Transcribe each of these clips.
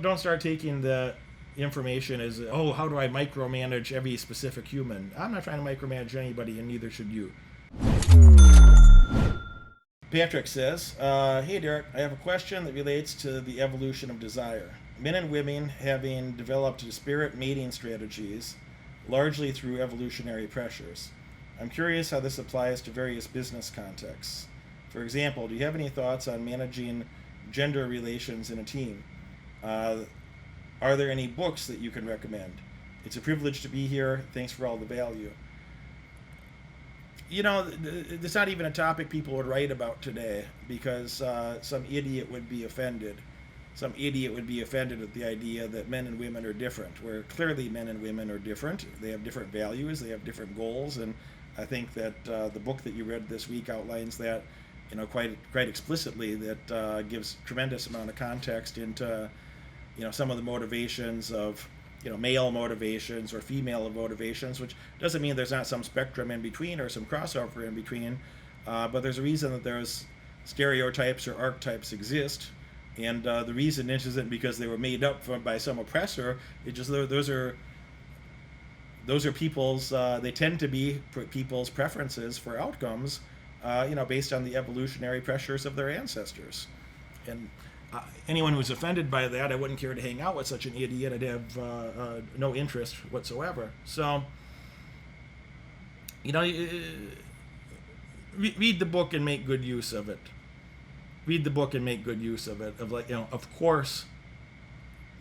don't start taking the information as, oh, how do I micromanage every specific human? I'm not trying to micromanage anybody, and neither should you. Patrick says, hey Derek, I have a question that relates to the evolution of desire. Men and women having developed disparate mating strategies, largely through evolutionary pressures. I'm curious how this applies to various business contexts. For example, do you have any thoughts on managing gender relations in a team? Are there any books that you can recommend? It's a privilege to be here. Thanks for all the value. You know, it's not even a topic people would write about today, because some idiot would be offended. Some idiot would be offended at the idea that men and women are different, where clearly men and women are different. They have different values, they have different goals, and I think that the book that you read this week outlines that, you know, quite explicitly. That gives tremendous amount of context into, you know, some of the motivations of, you know, male motivations or female motivations, which doesn't mean there's not some spectrum in between or some crossover in between, but there's a reason that there's stereotypes or archetypes exist, and the reason isn't because they were made up by some oppressor. It just those are people's. They tend to be people's preferences for outcomes, you know, based on the evolutionary pressures of their ancestors, and. Anyone who's offended by that, I wouldn't care to hang out with such an idiot. I'd have no interest whatsoever. So, you know, read the book and make good use of it. Read the book and make good use of it. Of, like, you know, of course,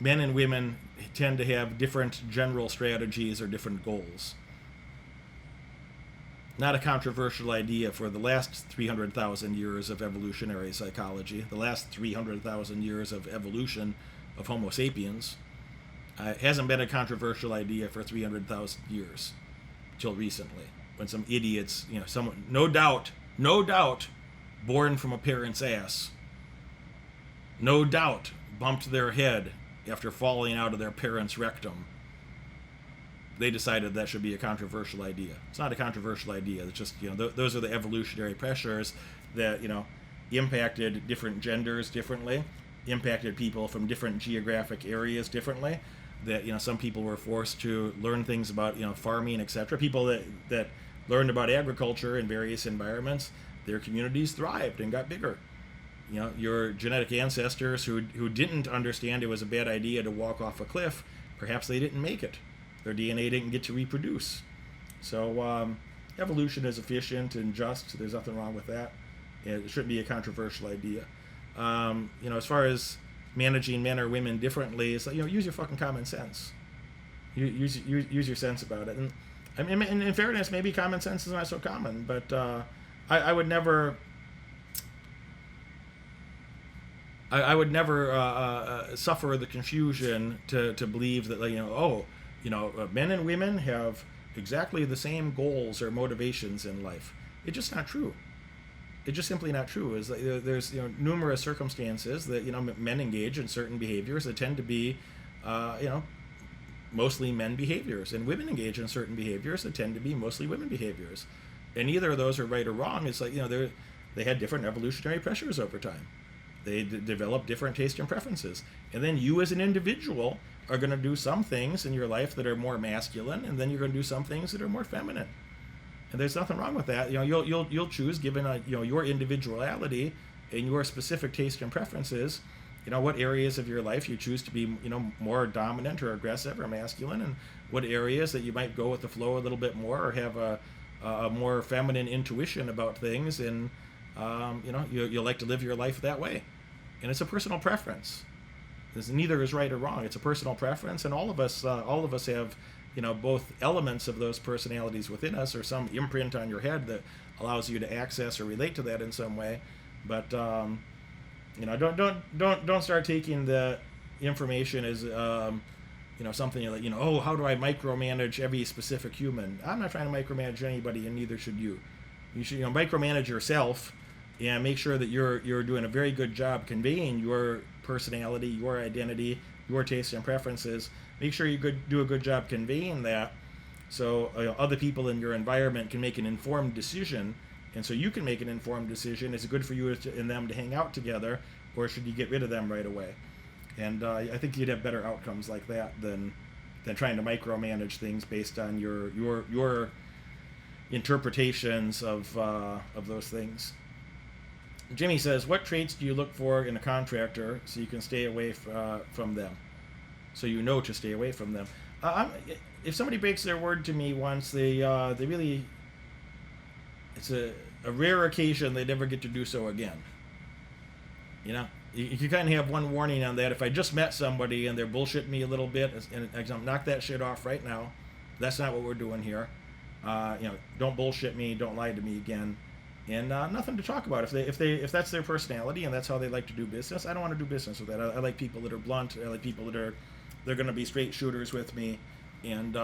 men and women tend to have different general strategies or different goals. Not a controversial idea for the last 300,000 years of evolutionary psychology, the last 300,000 years of evolution of Homo sapiens. It hasn't been a controversial idea for 300,000 years, till recently, when some idiots, you know, someone, no doubt, born from a parent's ass, no doubt bumped their head after falling out of their parent's rectum. They decided that should be a controversial idea. It's not a controversial idea. It's just, you know, those are the evolutionary pressures that, you know, impacted different genders differently, impacted people from different geographic areas differently. That, you know, some people were forced to learn things about, you know, farming, etc. People that learned about agriculture in various environments, their communities thrived and got bigger. You know, your genetic ancestors who didn't understand it was a bad idea to walk off a cliff, perhaps they didn't make it. Their DNA didn't get to reproduce. So evolution is efficient and just. There's nothing wrong with that. It shouldn't be a controversial idea. You know, as far as managing men or women differently, it's like, you know, use your fucking common sense. Use your sense about it. And I mean, in fairness, maybe common sense is not so common, but I would never. I would never suffer the confusion to believe that, like, you know, men and women have exactly the same goals or motivations in life. It's just not true. It's just simply not true. Is there's, you know, numerous circumstances that, you know, men engage in certain behaviors that tend to be, you know, mostly men behaviors, and women engage in certain behaviors that tend to be mostly women behaviors. And either of those are right or wrong. It's like, you know, they had different evolutionary pressures over time. They develop different tastes and preferences, and then you as an individual are going to do some things in your life that are more masculine, and then you're going to do some things that are more feminine. And there's nothing wrong with that. You know, you'll choose, given you know, your individuality and your specific taste and preferences, you know, what areas of your life you choose to be, you know, more dominant or aggressive or masculine, and what areas that you might go with the flow a little bit more or have a more feminine intuition about things, and you know, you like to live your life that way. And it's a personal preference. Neither is right or wrong. It's a personal preference, and all of us have, you know, both elements of those personalities within us, or some imprint on your head that allows you to access or relate to that in some way. But you know, don't start taking the information as you know, something like, you know, oh, how do I micromanage every specific human? I'm not trying to micromanage anybody, and neither should you. You should, you know, micromanage yourself and make sure that you're doing a very good job conveying your personality, your identity, your tastes and preferences. Make sure you do a good job conveying that, so other people in your environment can make an informed decision, and so you can make an informed decision. Is it good for you and them to hang out together, or should you get rid of them right away? And I think you'd have better outcomes like that than trying to micromanage things based on your interpretations of those things. Jimmy says, what traits do you look for in a contractor so you can stay away from them? So you know to stay away from them. If somebody breaks their word to me once, they really, it's a rare occasion they never get to do so again. You know, you kind of have one warning on that. If I just met somebody and they're bullshitting me a little bit, and I'm knock that shit off right now. That's not what we're doing here. Don't bullshit me. Don't lie to me again. And nothing to talk about. If that's their personality and that's how they like to do business, I don't want to do business with that. I like people that are blunt. I like people that they're going to be straight shooters with me. And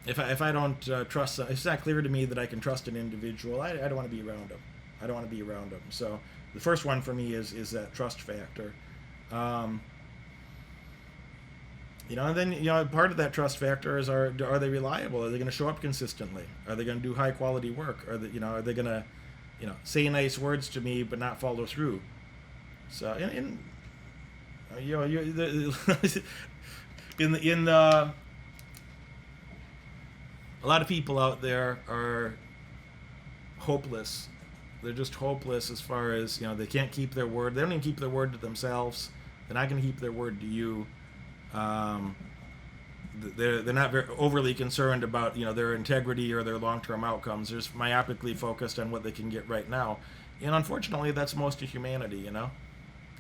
if I don't trust, if it's not clear to me that I can trust an individual, I don't want to be around them. I don't want to be around them. So the first one for me is that trust factor. And then part of that trust factor is are they reliable? Are they going to show up consistently? Are they going to do high quality work? Are they going to say nice words to me but not follow through? So a lot of people out there are hopeless. They're just hopeless as far as they can't keep their word. They don't even keep their word to themselves. They're not going to keep their word to you. They're not very overly concerned about their integrity or their long-term outcomes. They're just myopically focused on what they can get right now, and unfortunately, that's most of humanity.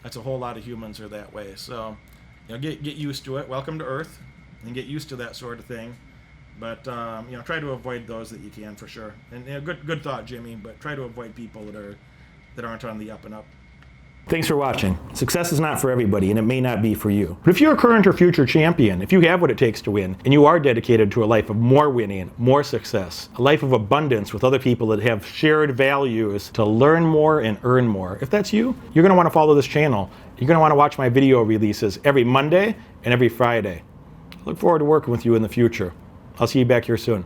That's a whole lot of humans are that way. So, get used to it. Welcome to Earth, and get used to that sort of thing. But try to avoid those that you can for sure. And good thought, Jimmy. But try to avoid people that aren't on the up and up. Thanks for watching. Success is not for everybody, and it may not be for you. But if you're a current or future champion, if you have what it takes to win, and you are dedicated to a life of more winning, more success, a life of abundance with other people that have shared values to learn more and earn more, if that's you, you're going to want to follow this channel. You're going to want to watch my video releases every Monday and every Friday. I look forward to working with you in the future. I'll see you back here soon.